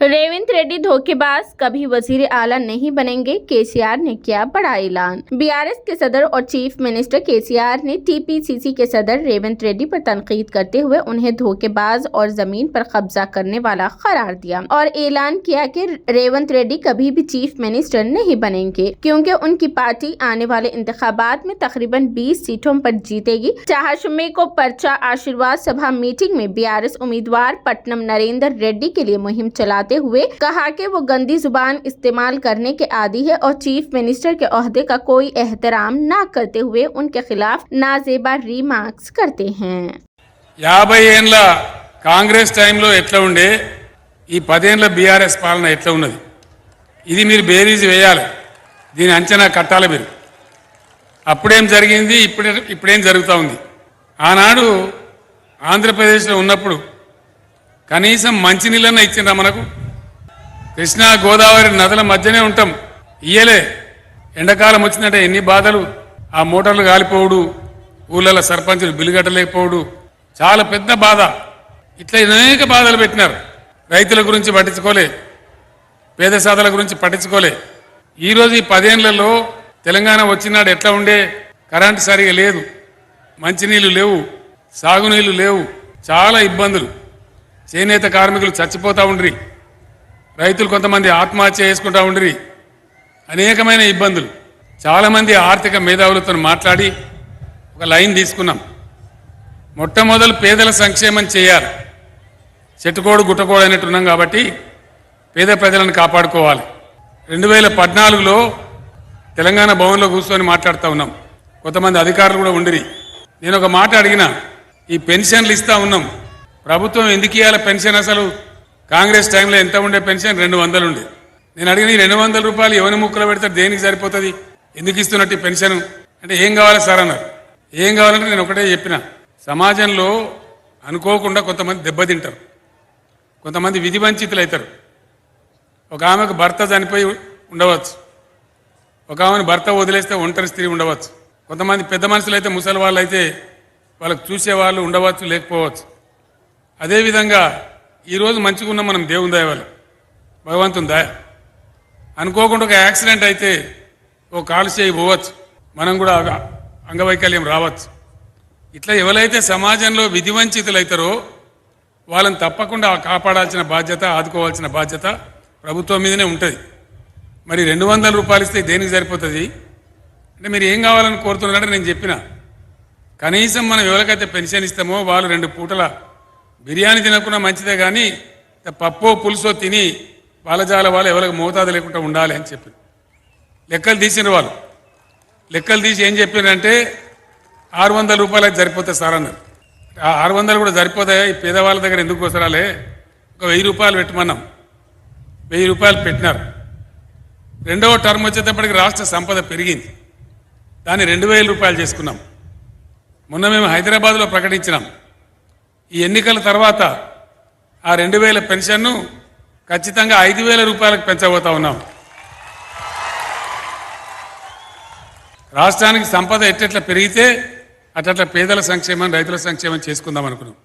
रेवंत रेड्डी धोखेबाज, कभी वजीर आला नहीं बनेंगे, केसीआर ने किया बड़ा ऐलान। बीआरएस के सदर और चीफ मिनिस्टर केसीआर ने टीपीसीसी के सदर रेवंत रेड्डी पर तनकीद करते हुए उन्हें धोखेबाज और जमीन पर कब्जा करने वाला करार दिया और ऐलान किया कि रेवंत रेड्डी कभी भी चीफ मिनिस्टर नहीं बनेंगे, क्योंकि उनकी पार्टी आने वाले इंतखाबात में तकरीबन 20 सीटों पर जीतेगी। चाहशुमे को पर्चा आशीर्वाद सभा मीटिंग में बीआरएस उम्मीदवार पट्टनम नरेंद्र रेड्डी के लिए मुहिम चलाते हुए कहा कि वो गंदी जुबान इस्तेमाल करने के आदी है और चीफ मिनिस्टर के ओहदे का कोई एहतराम न करते हुए उनके खिलाफ नाजेबा रीमार्क्स करते हैं। 50 ఏళ్ల కాంగ్రెస్ టైంలో ఎట్లా ఉండే ఈ 10 ఏళ్ల బీఆర్ఎస్ పాలన ఎట్లా ఉన్నది, ఇది మీరు బేరీజ్ వేయాలి, దీని అంచనా కట్టాలి మీరు. అప్పుడేం జరిగింది, ఇప్పుడేం జరుగుతూ ఉంది. ఆనాడు ఆంధ్రప్రదేశ్లో ఉన్నప్పుడు కనీసం మంచినీళ్ళన్న ఇచ్చిండ్రా మనకు? కృష్ణా గోదావరి నదుల మధ్యనే ఉంటాం, ఇయ్యలే. ఎండాకాలం వచ్చిందంటే ఎన్ని బాధలు, ఆ మోటార్లు కాలిపోవుడు, ఊళ్ళలో సర్పంచులు బిల్లు కట్టలేకపోవుడు, చాలా పెద్ద బాధ. ఇట్లా అనేక బాధలు పెట్టినారు. రైతుల గురించి పట్టించుకోలే, పేద సాధల గురించి పట్టించుకోలే. ఈరోజు ఈ 10 ఏళ్లలో తెలంగాణ వచ్చినాడు ఎట్లా ఉండే, కరెంటు సరిగా లేదు, మంచినీళ్ళు లేవు, సాగునీళ్ళు లేవు, చాలా ఇబ్బందులు. చేనేత కార్మికులు చచ్చిపోతూ ఉండ్రి, రైతులు కొంతమంది ఆత్మహత్య చేసుకుంటూ ఉండ్రి, అనేకమైన ఇబ్బందులు. చాలామంది ఆర్థిక మేధావులతో మాట్లాడి ఒక లైన్ తీసుకున్నాం. మొట్టమొదలు పేదల సంక్షేమం చేయాలి. చెట్టుకోడు గుట్టకోడు అనేట్టు ఉన్నాం కాబట్టి పేద ప్రజలను కాపాడుకోవాలి. 2014లో తెలంగాణ భవన్లో కూర్చొని మాట్లాడుతూ ఉన్నాం. కొంతమంది అధికారులు కూడా ఉండిరి. నేను ఒక మాట అడిగిన, ఈ పెన్షన్లు ఇస్తూ ఉన్నాం, ప్రభుత్వం ఎందుకు ఇవ్వాలి పెన్షన్? అసలు కాంగ్రెస్ టైంలో ఎంత ఉండే పెన్షన్? 200 ఉండే. నేను అడిగిన, ఈ 200 రూపాయలు ఎవరి ముక్కలు పెడతారు, దేనికి సరిపోతుంది, ఎందుకు ఇస్తున్నట్టు పెన్షన్ అంటే, ఏం కావాలి సార్ అన్నారు. ఏం కావాలంటే నేను ఒకటే చెప్పిన, సమాజంలో అనుకోకుండా కొంతమంది దెబ్బతింటారు, కొంతమంది విధి వంచితులు అవుతారు. ఒక ఆమెకు భర్త చనిపోయి ఉండవచ్చు, ఒక ఆమెను భర్త వదిలేస్తే ఒంటరి స్త్రీ ఉండవచ్చు, కొంతమంది పెద్ద మనుషులు అయితే, ముసలి వాళ్ళు అయితే వాళ్ళకు చూసేవాళ్ళు ఉండవచ్చు, లేకపోవచ్చు. అదేవిధంగా ఈరోజు మంచిగా ఉన్న మనం దేవుని దయ వల్ల, భగవంతుని దయ, అనుకోకుండా ఒక యాక్సిడెంట్ అయితే ఓ కాలు చేయి పోవచ్చు, మనం కూడా అంగవైకల్యం రావచ్చు. ఇట్లా ఎవరైతే సమాజంలో విధివంచితులు అవుతారో వాళ్ళని తప్పకుండా కాపాడాల్సిన బాధ్యత, ఆదుకోవాల్సిన బాధ్యత ప్రభుత్వం మీదనే ఉంటుంది. మరి 200 రూపాయలు ఇస్తే దేనికి సరిపోతుంది అంటే, మీరు ఏం కావాలని కోరుతున్నారంటే, నేను చెప్పిన కనీసం మనం ఎవరికైతే పెన్షన్ ఇస్తామో వాళ్ళు 2 పూటల బిర్యానీ తినకుండా మంచిదే, కానీ పప్పో పులుసో తిని వాళ్ళజాల వాళ్ళు ఎవరికి మోతాదు లేకుండా ఉండాలి అని చెప్పి లెక్కలు తీసిన వాళ్ళు. లెక్కలు తీసి ఏం చెప్పారంటే, 600 రూపాయలకి సరిపోతుంది సార్ అన్నారు. 600 కూడా సరిపోతాయి, ఈ పేదవాళ్ళ దగ్గర ఎందుకు వసరాలే, ఒక 1000 రూపాయలు పెట్టమన్నాం. 1000 రూపాయలు పెట్టినారు. రెండవ టర్మ్ వచ్చేటప్పటికి రాష్ట్ర సంపద పెరిగింది, దాన్ని 2000 రూపాయలు చేసుకున్నాం. మొన్న మేము హైదరాబాద్లో ప్రకటించినాం, ఈ ఎన్నికల తర్వాత ఆ 2000 పెన్షన్ను ఖచ్చితంగా 5000 రూపాయలకు పెంచబోతా ఉన్నాం. రాష్ట్రానికి సంపద ఎట్లా పెరిగితే అట్లా పేదల సంక్షేమం, రైతుల సంక్షేమం చేసుకుందాం అనుకున్నాం.